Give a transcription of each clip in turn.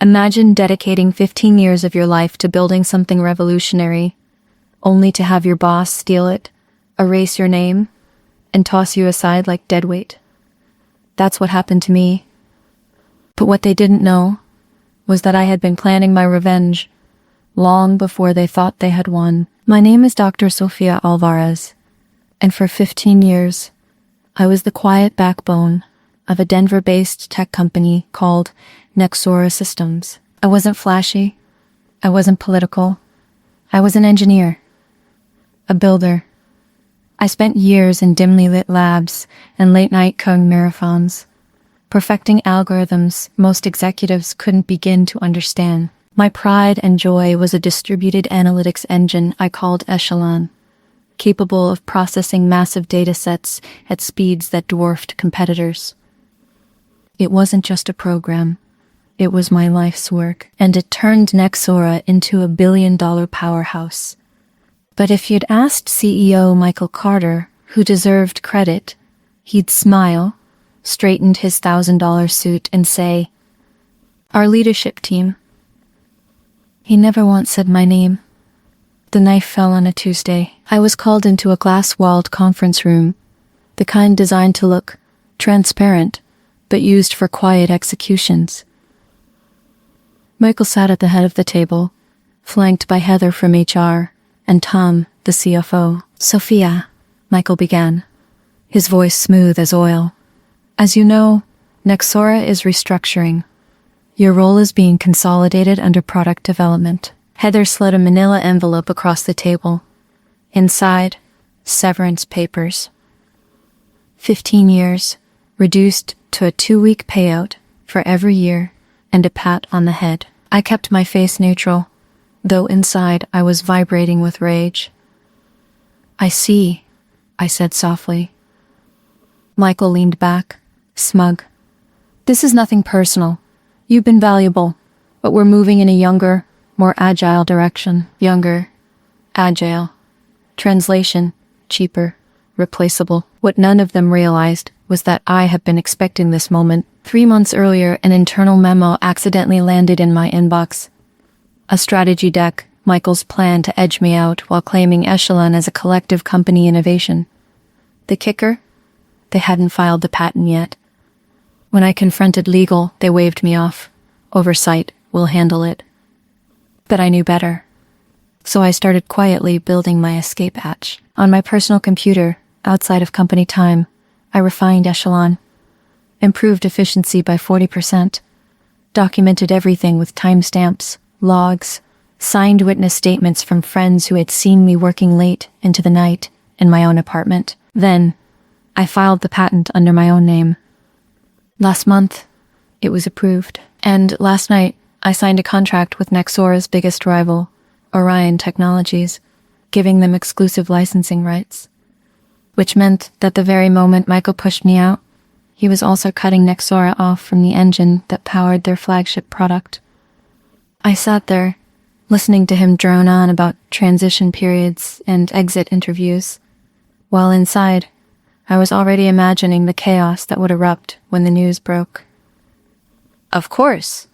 Imagine dedicating 15 years of your life to building something revolutionary, only to have your boss steal it, erase your name, and toss you aside like deadweight. That's what happened to me. But what they didn't know was that I had been planning my revenge long before they thought they had won. My name is Dr. Sofia Alvarez, and for 15 years, I was the quiet backbone of a Denver-based tech company called Nexora Systems. I wasn't flashy. I wasn't political. I was an engineer, a builder. I spent years in dimly lit labs and late-night coding marathons, perfecting algorithms most executives couldn't begin to understand. My pride and joy was a distributed analytics engine I called Echelon, capable of processing massive data sets at speeds that dwarfed competitors. It wasn't just a program. It was my life's work, and it turned Nexora into a billion-dollar powerhouse. But if you'd asked CEO Michael Carter, who deserved credit, he'd smile, straightened his $1,000 suit, and say, "Our leadership team." He never once said my name. The knife fell on a Tuesday. I was called into a glass-walled conference room, the kind designed to look transparent, but used for quiet executions. Michael sat at the head of the table, flanked by Heather from HR and Tom, the CFO. "Sophia," Michael began, his voice smooth as oil. "As you know, Nexora is restructuring. Your role is being consolidated under product development." Heather slid a manila envelope across the table. Inside, severance papers. 15 years, reduced to a 2-week payout for every year and a pat on the head. I kept my face neutral, though inside I was vibrating with rage. "I see," I said softly. Michael leaned back, smug. "This is nothing personal. You've been valuable, but we're moving in a younger, more agile direction." Younger, agile. Translation, cheaper, replaceable. What none of them realized was that I had been expecting this moment. 3 months earlier, an internal memo accidentally landed in my inbox. A strategy deck, Michael's plan to edge me out while claiming Echelon as a collective company innovation. The kicker? They hadn't filed the patent yet. When I confronted legal, they waved me off. "Oversight, we'll handle it." But I knew better. So I started quietly building my escape hatch. On my personal computer, outside of company time, I refined Echelon, improved efficiency by 40%, documented everything with timestamps, logs, signed witness statements from friends who had seen me working late into the night in my own apartment. Then, I filed the patent under my own name. Last month, it was approved. And last night, I signed a contract with Nexora's biggest rival, Orion Technologies, giving them exclusive licensing rights. Which meant that the very moment Michael pushed me out, he was also cutting Nexora off from the engine that powered their flagship product. I sat there, listening to him drone on about transition periods and exit interviews, while inside, I was already imagining the chaos that would erupt when the news broke. "Of course,"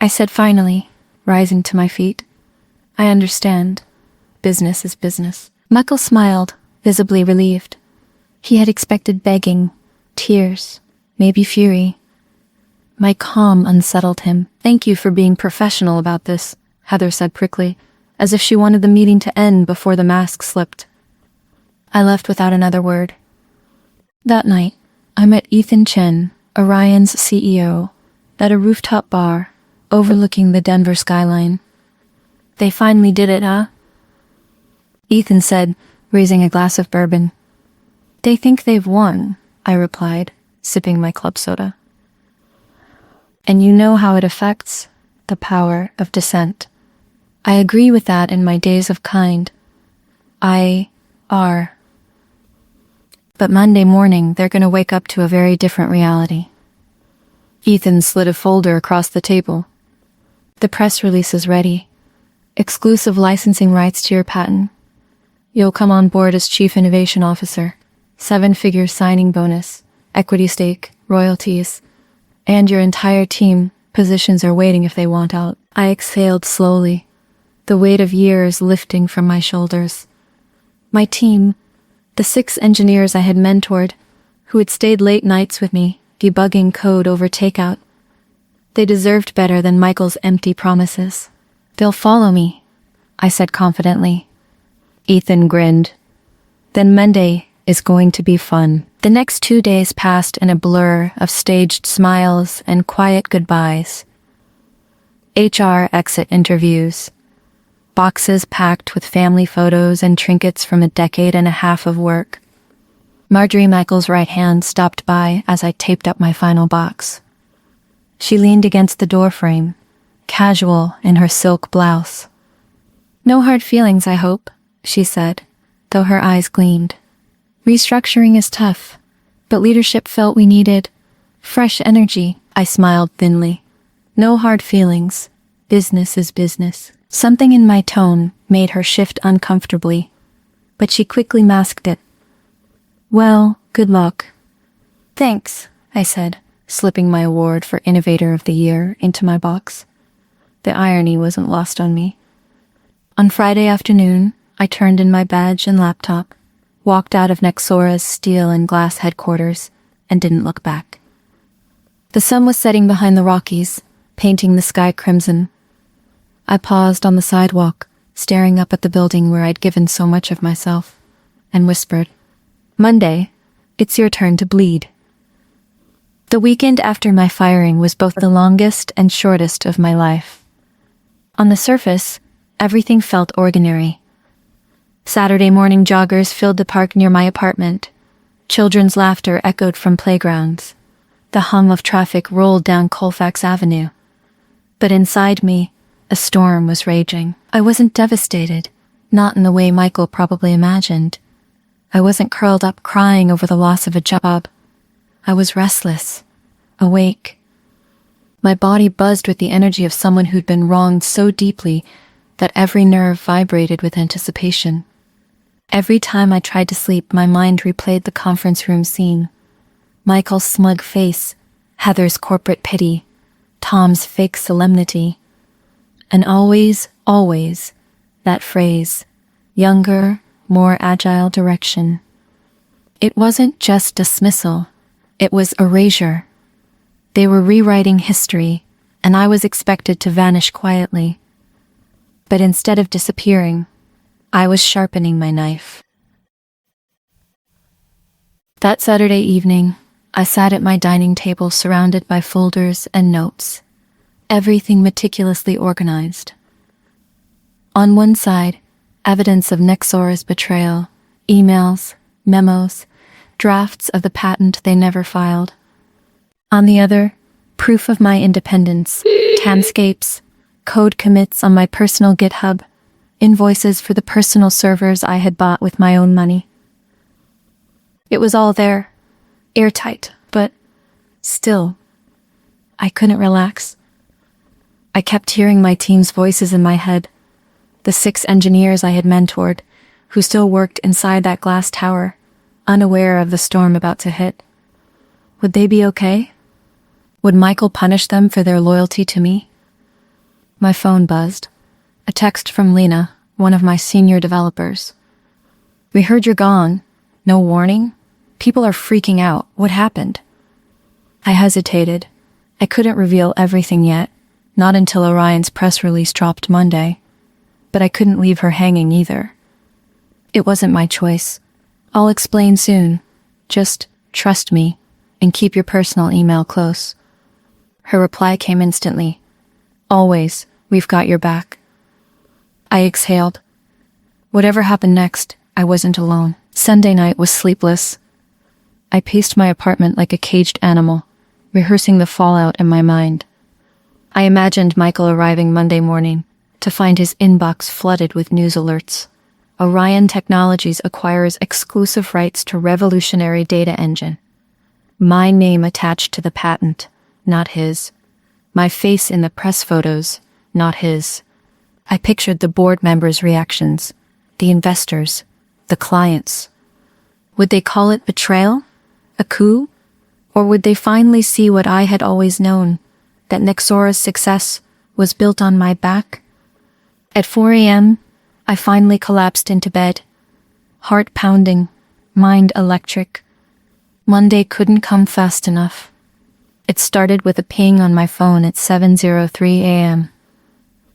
I said finally, rising to my feet. "I understand. Business is business." Michael smiled, visibly relieved. He had expected begging, tears, maybe fury. My calm unsettled him. "Thank you for being professional about this," Heather said prickly, as if she wanted the meeting to end before the mask slipped. I left without another word. That night, I met Ethan Chen, Orion's CEO, at a rooftop bar overlooking the Denver skyline. "They finally did it, huh?" Ethan said, raising a glass of bourbon. "They think they've won," I replied, sipping my club soda. "And you know how it affects the power of dissent. I agree with that in my days of kind. But Monday morning, they're going to wake up to a very different reality." Ethan slid a folder across the table. "The press release is ready. Exclusive licensing rights to your patent. You'll come on board as Chief Innovation Officer, 7-figure signing bonus, equity stake, royalties, and your entire team Positions are waiting if they want out. I exhaled slowly, the weight of years lifting from my shoulders. My team, the 6 engineers I had mentored, who had stayed late nights with me, debugging code over takeout. They deserved better than Michael's empty promises. They'll follow me, I said confidently. Ethan grinned. Then Monday is going to be fun. The next 2 days passed in a blur of staged smiles and quiet goodbyes. HR exit interviews. Boxes packed with family photos and trinkets from a decade and a half of work. Marjorie, Michael's right hand, stopped by as I taped up my final box. She leaned against the doorframe, casual in her silk blouse. "No hard feelings, I hope," she said, though her eyes gleamed. "Restructuring is tough, but leadership felt we needed fresh energy." I smiled thinly. "No hard feelings. Business is business." Something in my tone made her shift uncomfortably, but she quickly masked it. "Well, good luck." "Thanks," I said, slipping my award for Innovator of the Year into my box. The irony wasn't lost on me. On Friday afternoon, I turned in my badge and laptop, walked out of Nexora's steel and glass headquarters, and didn't look back. The sun was setting behind the Rockies, painting the sky crimson. I paused on the sidewalk, staring up at the building where I'd given so much of myself, and whispered, "Monday, it's your turn to bleed." The weekend after my firing was both the longest and shortest of my life. On the surface, everything felt ordinary. Saturday morning joggers filled the park near my apartment. Children's laughter echoed from playgrounds. The hum of traffic rolled down Colfax Avenue. But inside me, a storm was raging. I wasn't devastated, not in the way Michael probably imagined. I wasn't curled up crying over the loss of a job. I was restless, awake. My body buzzed with the energy of someone who'd been wronged so deeply that every nerve vibrated with anticipation. Every time I tried to sleep, my mind replayed the conference room scene. Michael's smug face, Heather's corporate pity, Tom's fake solemnity. And always, always, that phrase, younger, more agile direction. It wasn't just dismissal, it was erasure. They were rewriting history, and I was expected to vanish quietly. But instead of disappearing, I was sharpening my knife. That Saturday evening, I sat at my dining table surrounded by folders and notes, everything meticulously organized. On one side, evidence of Nexora's betrayal, emails, memos, drafts of the patent they never filed. On the other, proof of my independence, timescapes, code commits on my personal GitHub, invoices for the personal servers I had bought with my own money. It was all there, airtight, but still, I couldn't relax. I kept hearing my team's voices in my head, the 6 engineers I had mentored, who still worked inside that glass tower, unaware of the storm about to hit. Would they be okay? Would Michael punish them for their loyalty to me? My phone buzzed. A text from Lena, one of my senior developers. "We heard you're gone. No warning? People are freaking out. What happened?" I hesitated. I couldn't reveal everything yet, not until Orion's press release dropped Monday. But I couldn't leave her hanging either. It wasn't my choice. I'll explain soon. Just trust me and keep your personal email close. Her reply came instantly. "Always, we've got your back." I exhaled. Whatever happened next, I wasn't alone. Sunday night was sleepless. I paced my apartment like a caged animal, rehearsing the fallout in my mind. I imagined Michael arriving Monday morning to find his inbox flooded with news alerts. Orion Technologies acquires exclusive rights to revolutionary data engine. My name attached to the patent, not his. My face in the press photos, not his. I pictured the board members' reactions, the investors, the clients. Would they call it betrayal? A coup? Or would they finally see what I had always known? that Nexora's success was built on my back? At 4 a.m., I finally collapsed into bed. Heart pounding, mind electric. Monday couldn't come fast enough. It started with a ping on my phone at 7:03 a.m.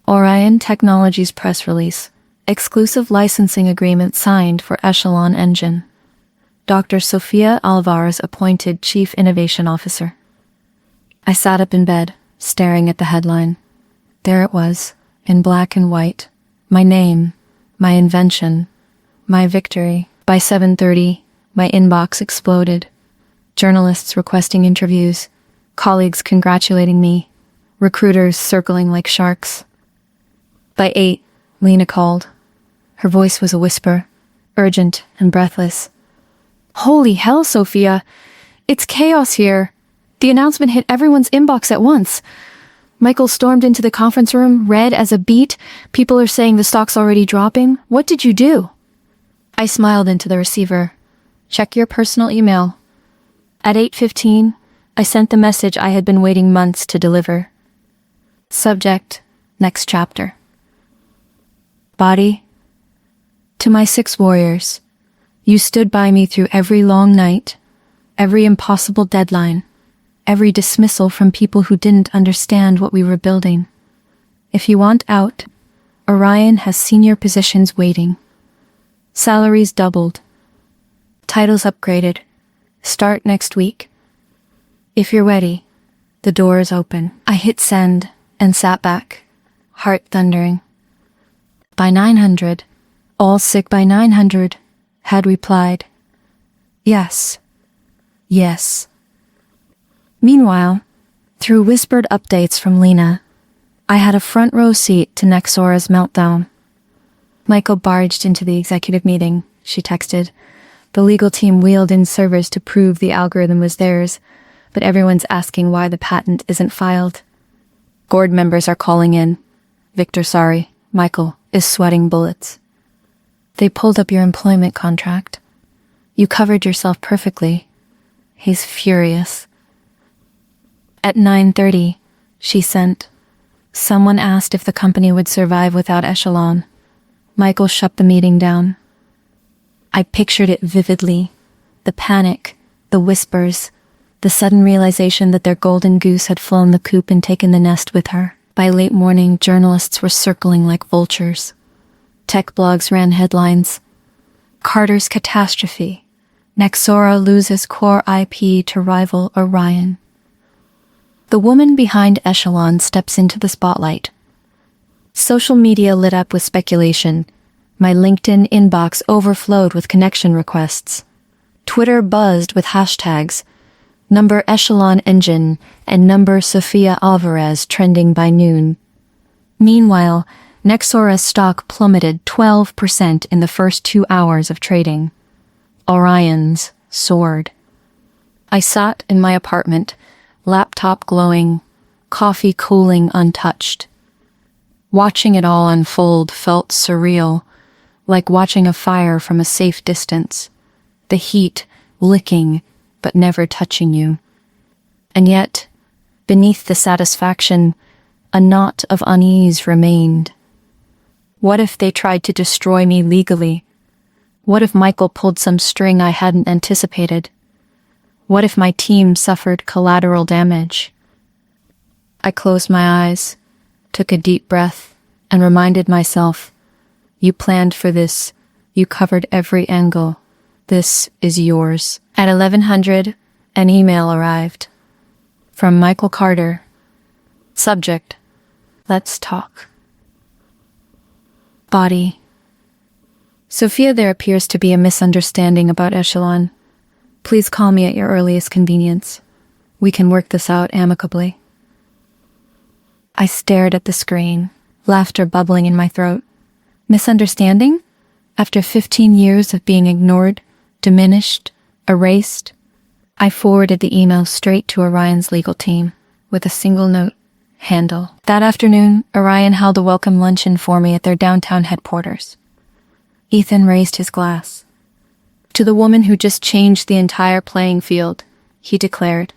Orion Technologies press release. Exclusive licensing agreement signed for Echelon Engine. Dr. Sofia Alvarez appointed Chief Innovation Officer. I sat up in bed, staring at the headline. There it was, in black and white. My name, my invention, my victory. By 7:30, my inbox exploded. Journalists requesting interviews, colleagues congratulating me, recruiters circling like sharks. By 8, Lena called. Her voice was a whisper, urgent and breathless. Holy hell, Sophia! It's chaos here. The announcement hit everyone's inbox at once. Michael stormed into the conference room, red as a beet. People are saying the stock's already dropping. What did you do? I smiled into the receiver. Check your personal email. At 8:15, I sent the message I had been waiting months to deliver. Subject, next chapter. Body. To my 6 warriors, you stood by me through every long night, every impossible deadline, every dismissal from people who didn't understand what we were building. If you want out, Orion has senior positions waiting. Salaries doubled. Titles upgraded. Start next week. If you're ready, the door is open. I hit send and sat back, heart thundering. By 900, all sick by 900, had replied, yes, yes. Meanwhile, through whispered updates from Lena, I had a front row seat to Nexora's meltdown. Michael barged into the executive meeting, she texted. The legal team wheeled in servers to prove the algorithm was theirs, but everyone's asking why the patent isn't filed. Board members are calling in. Victor, sorry, Michael is sweating bullets. They pulled up your employment contract. You covered yourself perfectly. He's furious. At 9:30, she sent. Someone asked if the company would survive without Echelon. Michael shut the meeting down. I pictured it vividly. The panic, the whispers, the sudden realization that their golden goose had flown the coop and taken the nest with her. By late morning, journalists were circling like vultures. Tech blogs ran headlines. Carter's catastrophe. Nexora loses core IP to rival Orion. The woman behind Echelon steps into the spotlight. Social media lit up with speculation. My LinkedIn inbox overflowed with connection requests. Twitter buzzed with hashtags, number Echelon Engine and number Sofia Alvarez trending by noon. Meanwhile, Nexora's stock plummeted 12% in the first 2 hours of trading. Orion's soared. I sat in my apartment, laptop glowing, coffee cooling untouched. Watching it all unfold felt surreal, like watching a fire from a safe distance, the heat licking but never touching you. And yet, beneath the satisfaction, a knot of unease remained. What if they tried to destroy me legally? What if Michael pulled some string I hadn't anticipated? What if my team suffered collateral damage? I closed my eyes, took a deep breath, and reminded myself, you planned for this. You covered every angle. This is yours. At 1100, an email arrived. From Michael Carter. Subject, let's talk. Body. Sophia, there appears to be a misunderstanding about Echelon. Please call me at your earliest convenience. We can work this out amicably. I stared at the screen, laughter bubbling in my throat. Misunderstanding? After 15 years of being ignored, diminished, erased? I forwarded the email straight to Orion's legal team, with a single note, handle. That afternoon, Orion held a welcome luncheon for me at their downtown headquarters. Ethan raised his glass. To the woman who just changed the entire playing field, he declared,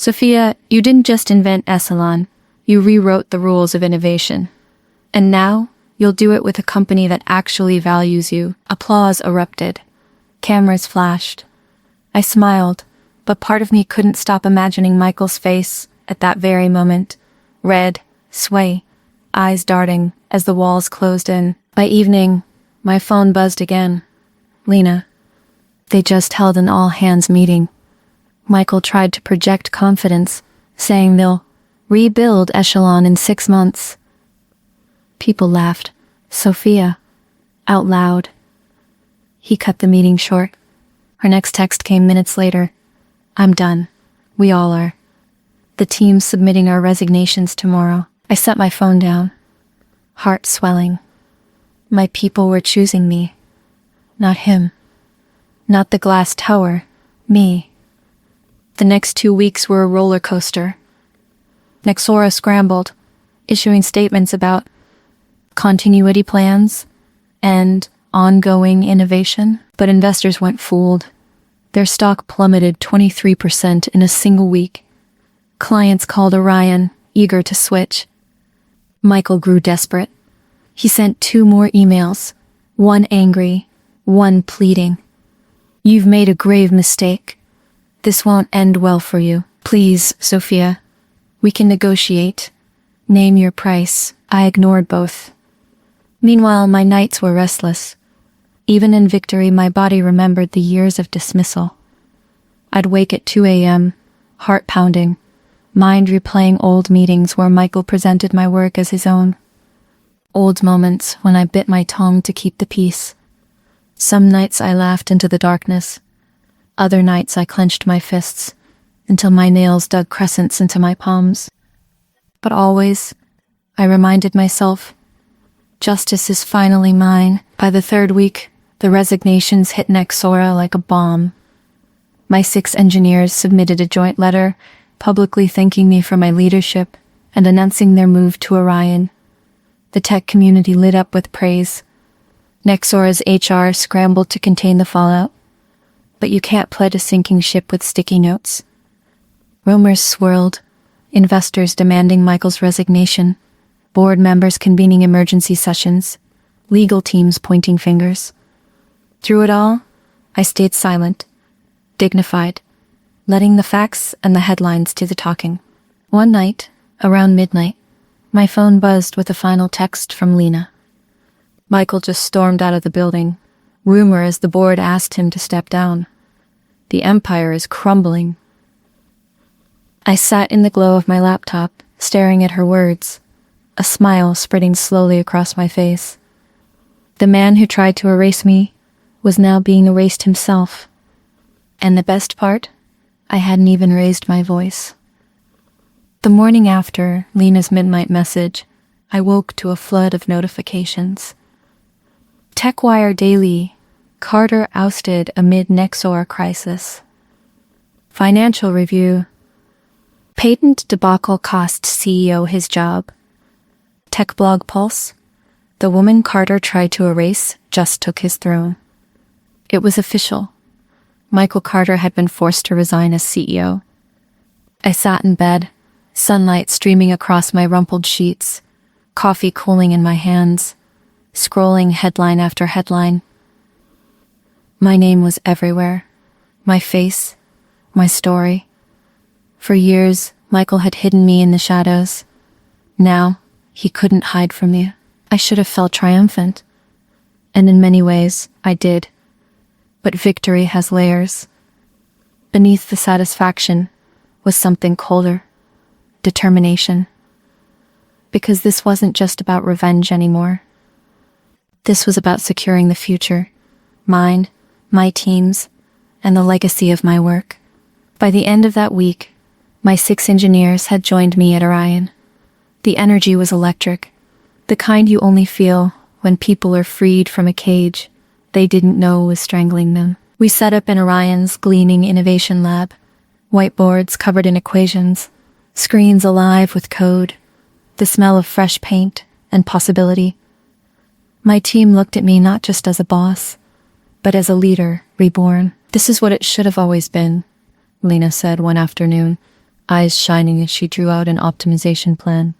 Sophia, you didn't just invent Essalon, you rewrote the rules of innovation. And now, you'll do it with a company that actually values you. Applause erupted. Cameras flashed. I smiled, but part of me couldn't stop imagining Michael's face at that very moment. Red, sway, eyes darting as the walls closed in. By evening, my phone buzzed again. Lena. They just held an all-hands meeting. Michael tried to project confidence, saying they'll rebuild Echelon in 6 months. People laughed. Sophia. Out loud. He cut the meeting short. Her next text came minutes later. I'm done. We all are. The team's submitting our resignations tomorrow. I set my phone down. Heart swelling. My people were choosing me. Not him. Not the glass tower. Me. The next 2 weeks were a roller coaster. Nexora scrambled, issuing statements about continuity plans and ongoing innovation, but investors went fooled. Their stock plummeted 23% in a single week. Clients called Orion, eager to switch. Michael grew desperate. He sent 2 more emails, one angry, one pleading. You've made a grave mistake. This won't end well for you. Please, Sophia. We can negotiate. Name your price. I ignored both. Meanwhile, my nights were restless. Even in victory, my body remembered the years of dismissal. I'd wake at 2 a.m., heart pounding, mind replaying old meetings where Michael presented my work as his own. Old moments when I bit my tongue to keep the peace. Some nights I laughed into the darkness. Other nights I clenched my fists until my nails dug crescents into my palms. But always, I reminded myself, justice is finally mine. By the 3rd week, the resignations hit Nexora like a bomb. My 6 engineers submitted a joint letter, publicly thanking me for my leadership and announcing their move to Orion. The tech community lit up with praise. Nexora's HR scrambled to contain the fallout. But you can't pledge a sinking ship with sticky notes. Rumors swirled, investors demanding Michael's resignation, board members convening emergency sessions, legal teams pointing fingers. Through it all, I stayed silent, dignified, letting the facts and the headlines do the talking. One night, around midnight, my phone buzzed with a final text from Lena. Michael just stormed out of the building, rumor as the board asked him to step down. The empire is crumbling. I sat in the glow of my laptop, staring at her words, a smile spreading slowly across my face. The man who tried to erase me was now being erased himself. And the best part, I hadn't even raised my voice. The morning after Lena's midnight message, I woke to a flood of notifications. TechWire Daily, Carter ousted amid Nexora crisis. Financial Review, patent debacle cost CEO his job. Tech Blog Pulse, the woman Carter tried to erase just took his throne. It was official. Michael Carter had been forced to resign as CEO. I sat in bed, sunlight streaming across my rumpled sheets, coffee cooling in my hands, scrolling headline after headline. My name was everywhere. My face, my story. For years, Michael had hidden me in the shadows. Now, he couldn't hide from me. I should have felt triumphant. And in many ways, I did. But victory has layers. Beneath the satisfaction was something colder. Determination. Because this wasn't just about revenge anymore. This was about securing the future. Mine, my team's, and the legacy of my work. By the end of that week, my 6 engineers had joined me at Orion. The energy was electric, the kind you only feel when people are freed from a cage they didn't know was strangling them. We set up in Orion's gleaming innovation lab, whiteboards covered in equations, screens alive with code, the smell of fresh paint and possibility. My team looked at me not just as a boss, but as a leader reborn. This is what it should have always been, Lena said one afternoon. eyes shining as she drew out an optimization plan.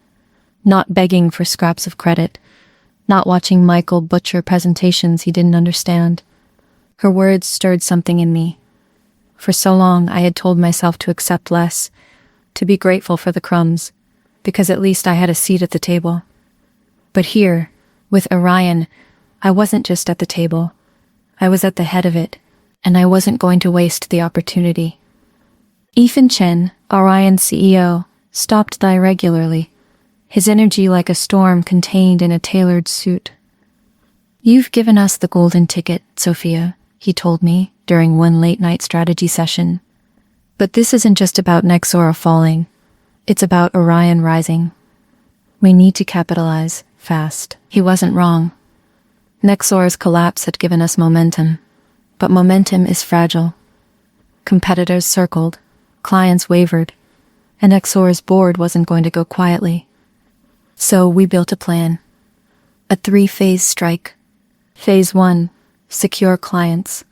Not begging for scraps of credit, not watching Michael butcher presentations he didn't understand. Her words stirred something in me. For so long, I had told myself to accept less, to be grateful for the crumbs, because at least I had a seat at the table. But here, with Orion, I wasn't just at the table. I was at the head of it, and I wasn't going to waste the opportunity. Ethan Chen, Orion's CEO, stopped by regularly, his energy like a storm contained in a tailored suit. "You've given us the golden ticket, Sophia," he told me during one late-night strategy session. "But this isn't just about Nexora falling. It's about Orion rising. We need to capitalize fast." He wasn't wrong. Nexora's collapse had given us momentum, but momentum is fragile. Competitors circled, clients wavered, and Nexora's board wasn't going to go quietly. So we built a plan. A 3-phase strike. Phase 1, secure clients.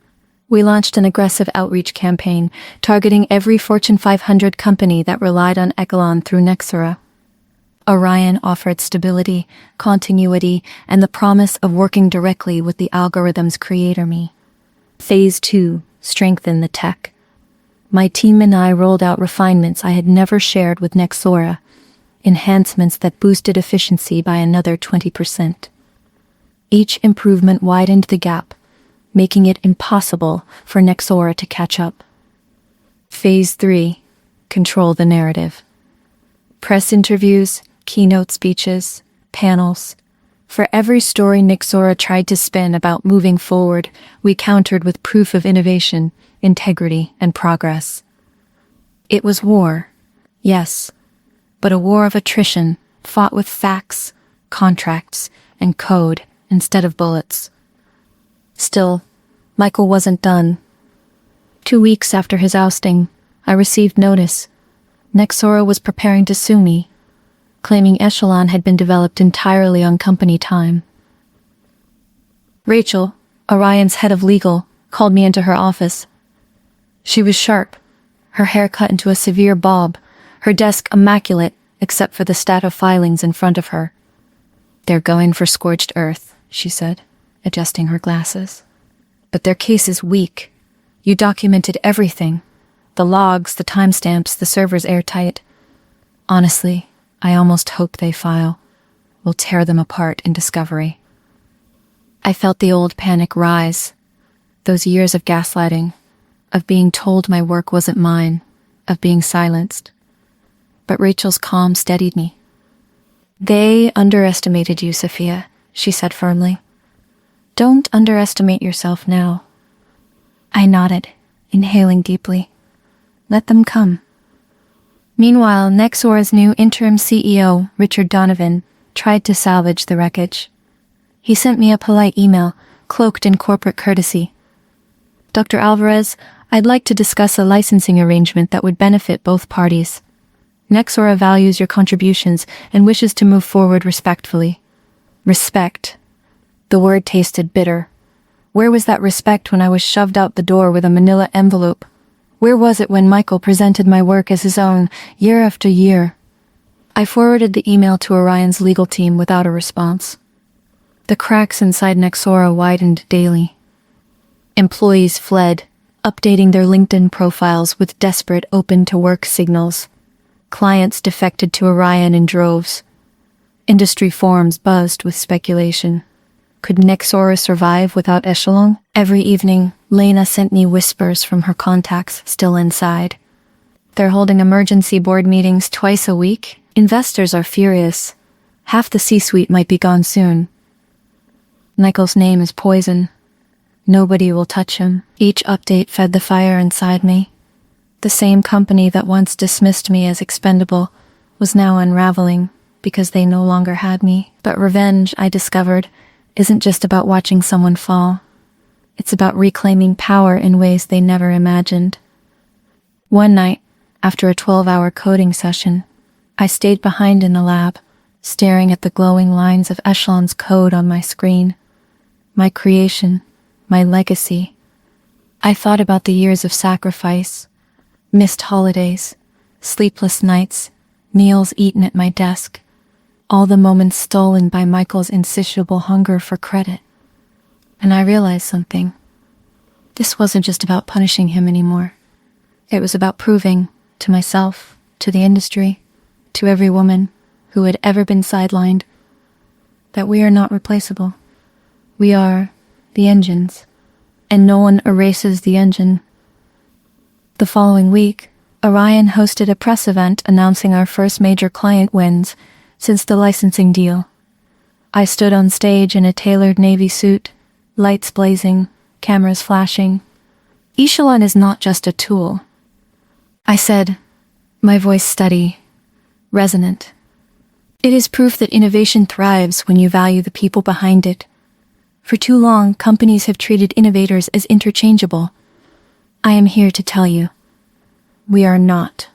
We launched an aggressive outreach campaign targeting every Fortune 500 company that relied on Echelon through Nexora. Orion offered stability, continuity, and the promise of working directly with the algorithm's creator me. Phase 2, strengthen the tech. My team and I rolled out refinements I had never shared with Nexora, enhancements that boosted efficiency by another 20%. Each improvement widened the gap, making it impossible for Nexora to catch up. Phase 3, control the narrative. Press interviews, keynote speeches, panels. For every story Nexora tried to spin about moving forward, we countered with proof of innovation, integrity, and progress. It was war, yes, but a war of attrition, fought with facts, contracts, and code instead of bullets. Still, Michael wasn't done. 2 weeks after his ousting, I received notice. Nexora was preparing to sue me, claiming Echelon had been developed entirely on company time. Rachel, Orion's head of legal, called me into her office. She was sharp, her hair cut into a severe bob, her desk immaculate except for the stack of filings in front of her. "They're going for scorched earth," she said, adjusting her glasses. "But their case is weak. You documented everything. The logs, the timestamps, the server's airtight. Honestly, I almost hope they file. We'll tear them apart in discovery." I felt the old panic rise. Those years of gaslighting, of being told my work wasn't mine, of being silenced. But Rachel's calm steadied me. "They underestimated you, Sophia," she said firmly. "Don't underestimate yourself now." I nodded, inhaling deeply. Let them come. Meanwhile, Nexora's new interim CEO, Richard Donovan, tried to salvage the wreckage. He sent me a polite email, cloaked in corporate courtesy. "Dr. Alvarez, I'd like to discuss a licensing arrangement that would benefit both parties. Nexora values your contributions and wishes to move forward respectfully." Respect. The word tasted bitter. Where was that respect when I was shoved out the door with a manila envelope? Where was it when Michael presented my work as his own, year after year? I forwarded the email to Orion's legal team without a response. The cracks inside Nexora widened daily. Employees fled, updating their LinkedIn profiles with desperate open-to-work signals. Clients defected to Orion in droves. Industry forums buzzed with speculation. Could Nexora survive without Echelon? Every evening, Lena sent me whispers from her contacts still inside. "They're holding emergency board meetings twice a week. Investors are furious. Half the C-suite might be gone soon. Michael's name is poison. Nobody will touch him." Each update fed the fire inside me. The same company that once dismissed me as expendable was now unraveling because they no longer had me. But revenge, I discovered, isn't just about watching someone fall. It's about reclaiming power in ways they never imagined. One night, after a 12-hour coding session, I stayed behind in the lab, staring at the glowing lines of Echelon's code on my screen. My creation, my legacy. I thought about the years of sacrifice, missed holidays, Sleepless nights, meals eaten at my desk, all the moments stolen by Michael's insatiable hunger for credit. And I realized something. This wasn't just about punishing him anymore. It was about proving, to myself, to the industry, to every woman who had ever been sidelined, that we are not replaceable. We are the engines, and no one erases the engine. The following week, Orion hosted a press event announcing our first major client wins since the licensing deal. I stood on stage in a tailored navy suit, lights blazing, cameras flashing. Echelon is not just a tool. I said, my voice steady, resonant. It is proof that innovation thrives when you value the people behind it. For too long, companies have treated innovators as interchangeable. I am here to tell you, we are not.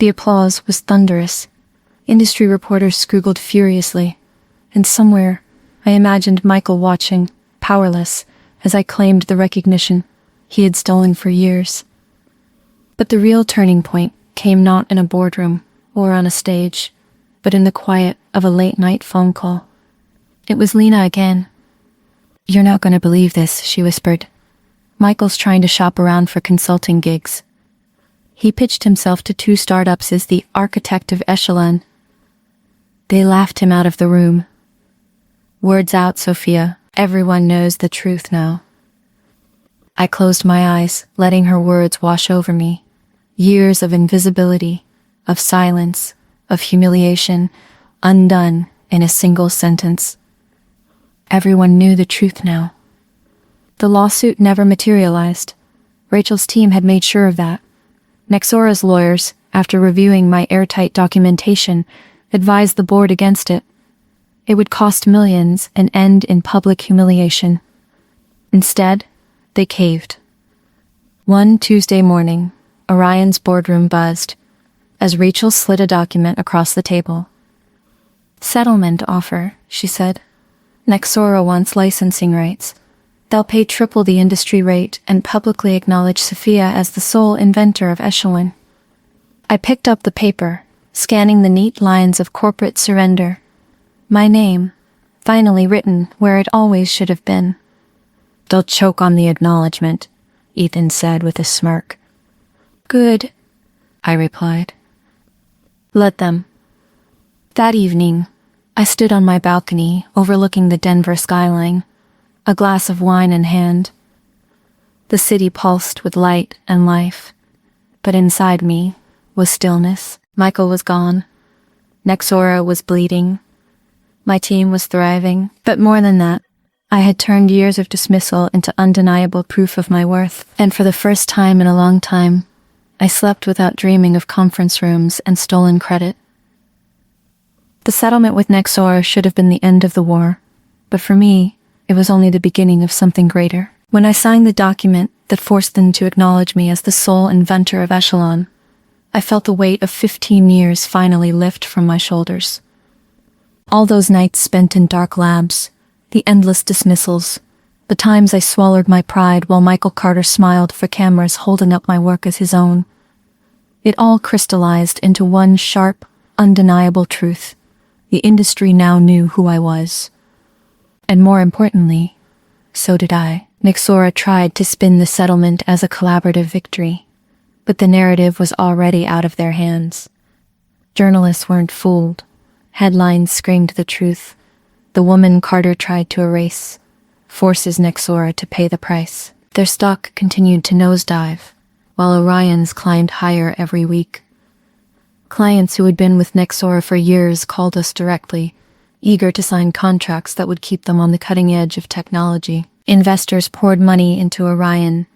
The applause was thunderous. Industry reporters scribbled furiously, and somewhere I imagined Michael watching, powerless, as I claimed the recognition he had stolen for years. But the real turning point came not in a boardroom or on a stage, but in the quiet of a late-night phone call. It was Lena again. "You're not going to believe this," she whispered. "Michael's trying to shop around for consulting gigs. He pitched himself to 2 startups as the architect of Echelon. They laughed him out of the room." "Words out, Sophia. Everyone knows the truth now." I closed my eyes, letting her words wash over me. Years of invisibility, of silence, of humiliation, undone in a single sentence. Everyone knew the truth now. The lawsuit never materialized. Rachel's team had made sure of that. Nexora's lawyers, after reviewing my airtight documentation, advised the board against it. It would cost millions and end in public humiliation. Instead, they caved. One Tuesday morning, Orion's boardroom buzzed as Rachel slid a document across the table. "Settlement offer," she said. "Nexora wants licensing rights. They'll pay triple the industry rate and publicly acknowledge Sophia as the sole inventor of Echelon." I picked up the paper, scanning the neat lines of corporate surrender. My name, finally written where it always should have been. "They'll choke on the acknowledgement," Ethan said with a smirk. "Good," I replied. "Let them." That evening, I stood on my balcony overlooking the Denver skyline, a glass of wine in hand. The city pulsed with light and life, but inside me was stillness. Michael was gone. Nexora was bleeding. My team was thriving, but more than that, I had turned years of dismissal into undeniable proof of my worth, and for the first time in a long time, I slept without dreaming of conference rooms and stolen credit. The settlement with Nexora should have been the end of the war, but for me, it was only the beginning of something greater. When I signed the document that forced them to acknowledge me as the sole inventor of Echelon, I felt the weight of 15 years finally lift from my shoulders. All those nights spent in dark labs, the endless dismissals, the times I swallowed my pride while Michael Carter smiled for cameras holding up my work as his own. It all crystallized into one sharp, undeniable truth. The industry now knew who I was. And more importantly, so did I. Nexora tried to spin the settlement as a collaborative victory, but the narrative was already out of their hands. Journalists weren't fooled. Headlines screamed the truth. The woman Carter tried to erase forces Nexora to pay the price. Their stock continued to nosedive, while Orion's climbed higher every week. Clients who had been with Nexora for years called us directly, eager to sign contracts that would keep them on the cutting edge of technology. Investors poured money into Orion,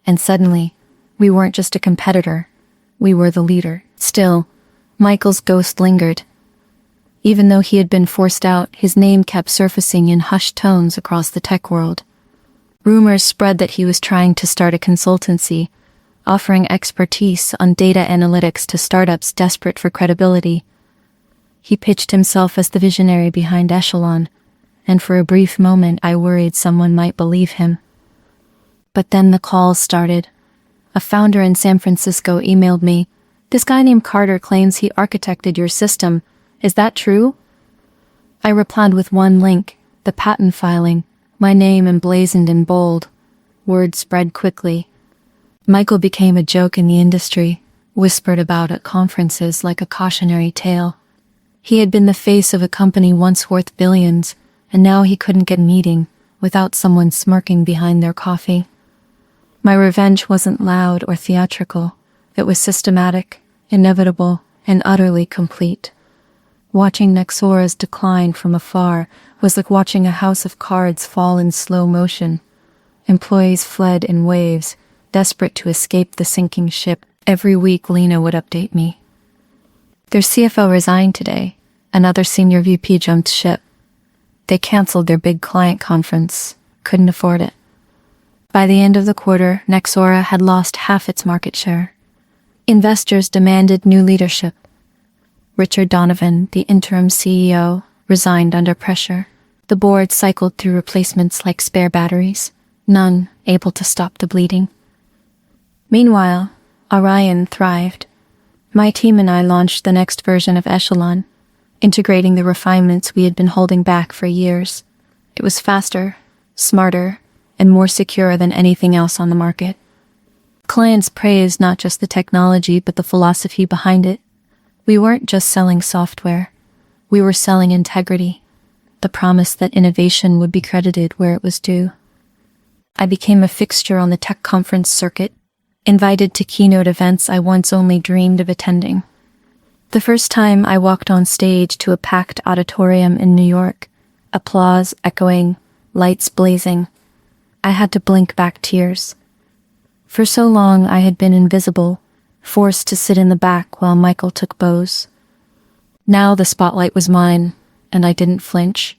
and suddenly, we weren't just a competitor, we were the leader. Still, Michael's ghost lingered. Even though he had been forced out, his name kept surfacing in hushed tones across the tech world. Rumors spread that he was trying to start a consultancy, offering expertise on data analytics to startups desperate for credibility. He pitched himself as the visionary behind Echelon, and for a brief moment I worried someone might believe him. But then the calls started. A founder in San Francisco emailed me, This guy named Carter claims he architected your system. Is that true? I replied with one link, the patent filing, my name emblazoned in bold. Word spread quickly. Michael became a joke in the industry, whispered about at conferences like a cautionary tale. He had been the face of a company once worth billions, and now he couldn't get a meeting without someone smirking behind their coffee. My revenge wasn't loud or theatrical. It was systematic, inevitable, and utterly complete. Watching Nexora's decline from afar was like watching a house of cards fall in slow motion. Employees fled in waves, desperate to escape the sinking ship. Every week Lena would update me. Their CFO resigned today. Another senior VP jumped ship. They canceled their big client conference. Couldn't afford it. By the end of the quarter, Nexora had lost half its market share. Investors demanded new leadership. Richard Donovan, the interim CEO, resigned under pressure. The board cycled through replacements like spare batteries, none able to stop the bleeding. Meanwhile, Orion thrived. My team and I launched the next version of Echelon, integrating the refinements we had been holding back for years. It was faster, smarter, and more secure than anything else on the market. Clients praised not just the technology but the philosophy behind it. We weren't just selling software. We were selling integrity, the promise that innovation would be credited where it was due. I became a fixture on the tech conference circuit, invited to keynote events I once only dreamed of attending. The first time I walked on stage to a packed auditorium in New York, applause echoing, lights blazing, I had to blink back tears. For so long I had been invisible, forced to sit in the back while Michael took bows. Now the spotlight was mine, and I didn't flinch.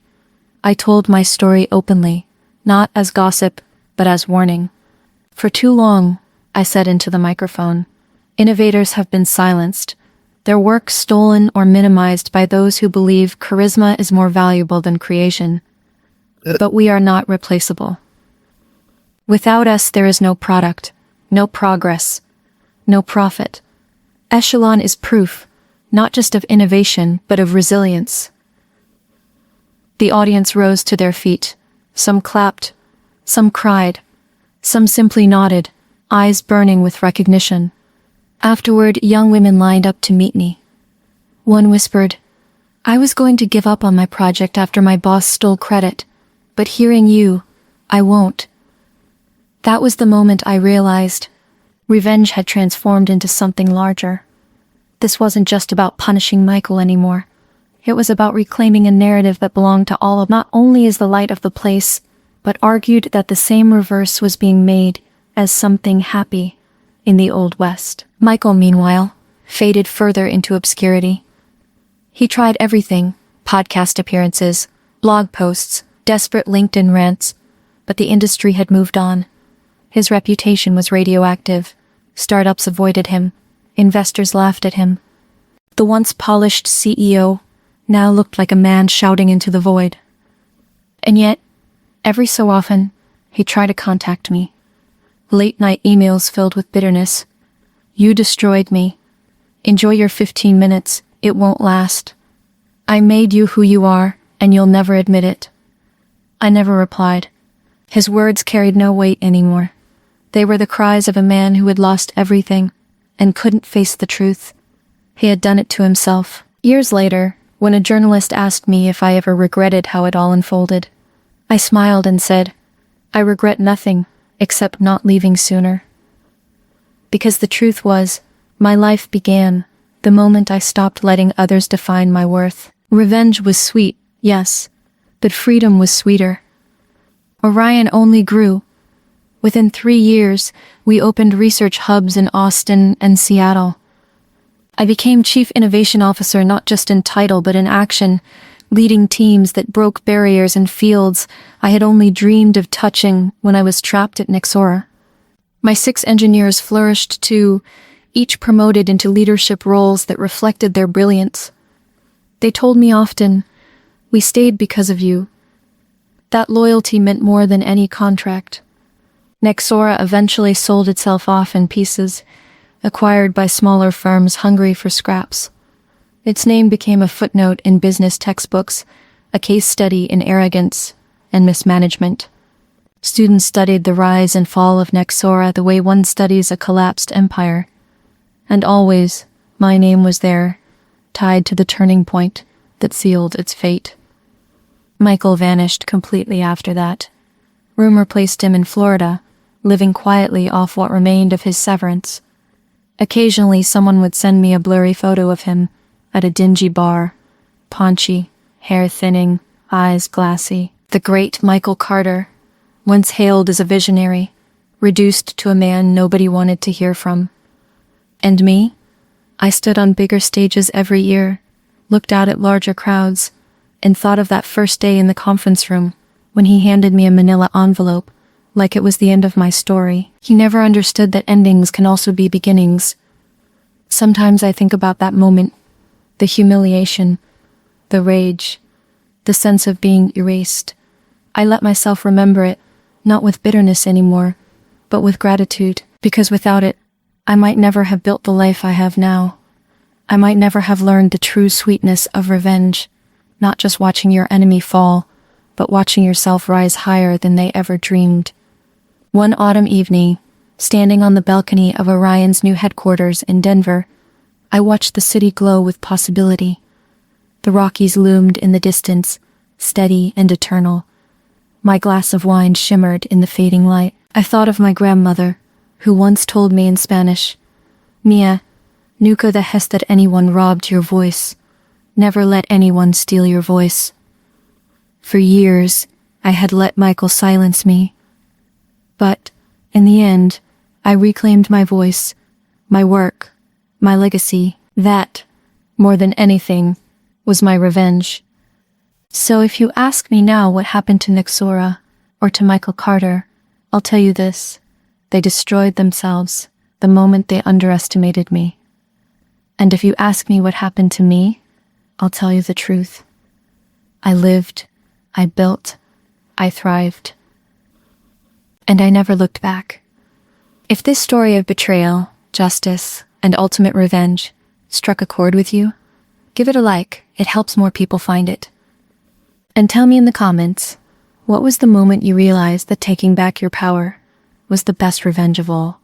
I told my story openly, not as gossip, but as warning. For too long, I said into the microphone, innovators have been silenced, their work stolen or minimized by those who believe charisma is more valuable than creation. But we are not replaceable. Without us, there is no product, no progress, no profit. Echelon is proof, not just of innovation, but of resilience. The audience rose to their feet. Some clapped, some cried, some simply nodded, eyes burning with recognition. Afterward, young women lined up to meet me. One whispered, "I was going to give up on my project after my boss stole credit, but hearing you, I won't." That was the moment I realized revenge had transformed into something larger. This wasn't just about punishing Michael anymore. It was about reclaiming a narrative that belonged to all of not only as the light of the place, but argued that the same reverse was being made as something happy in the Old West. Michael, meanwhile, faded further into obscurity. He tried everything, podcast appearances, blog posts, desperate LinkedIn rants, but the industry had moved on. His reputation was radioactive. Startups avoided him. Investors laughed at him. The once polished CEO now looked like a man shouting into the void. And yet, every so often, he tried to contact me. Late-night emails filled with bitterness. "You destroyed me. Enjoy your 15 minutes. It won't last. I made you who you are, and you'll never admit it." I never replied. His words carried no weight anymore. They were the cries of a man who had lost everything and couldn't face the truth. He had done it to himself. Years later, when a journalist asked me if I ever regretted how it all unfolded, I smiled and said, "I regret nothing except not leaving sooner." Because the truth was, my life began the moment I stopped letting others define my worth. Revenge was sweet, yes, but freedom was sweeter. Orion only grew. Within 3 years, we opened research hubs in Austin and Seattle. I became Chief Innovation Officer not just in title but in action, leading teams that broke barriers in fields I had only dreamed of touching when I was trapped at Nexora. My 6 engineers flourished too, each promoted into leadership roles that reflected their brilliance. They told me often, "We stayed because of you." That loyalty meant more than any contract. Nexora eventually sold itself off in pieces, acquired by smaller firms hungry for scraps. Its name became a footnote in business textbooks, a case study in arrogance and mismanagement. Students studied the rise and fall of Nexora the way one studies a collapsed empire. And always, my name was there, tied to the turning point that sealed its fate. Michael vanished completely after that. Rumor placed him in Florida, living quietly off what remained of his severance. Occasionally, someone would send me a blurry photo of him at a dingy bar, paunchy, hair thinning, eyes glassy. The great Michael Carter, once hailed as a visionary, reduced to a man nobody wanted to hear from. And me? I stood on bigger stages every year, looked out at larger crowds, and thought of that first day in the conference room when he handed me a manila envelope like it was the end of my story. He never understood that endings can also be beginnings. Sometimes I think about that moment, the humiliation, the rage, the sense of being erased. I let myself remember it, not with bitterness anymore, but with gratitude, because without it, I might never have built the life I have now. I might never have learned the true sweetness of revenge, not just watching your enemy fall, but watching yourself rise higher than they ever dreamed. One autumn evening, standing on the balcony of Orion's new headquarters in Denver, I watched the city glow with possibility. The Rockies loomed in the distance, steady and eternal. My glass of wine shimmered in the fading light. I thought of my grandmother, who once told me in Spanish, "Mia, nunca dejes that anyone robbed your voice. Never let anyone steal your voice." For years, I had let Michael silence me. But, in the end, I reclaimed my voice, my work, my legacy. That, more than anything, was my revenge. So if you ask me now what happened to Nexora, or to Michael Carter, I'll tell you this. They destroyed themselves the moment they underestimated me. And if you ask me what happened to me, I'll tell you the truth. I lived, I built, I thrived. And I never looked back. If this story of betrayal, justice, and ultimate revenge struck a chord with you, give it a like. It helps more people find it. And tell me in the comments, what was the moment you realized that taking back your power was the best revenge of all?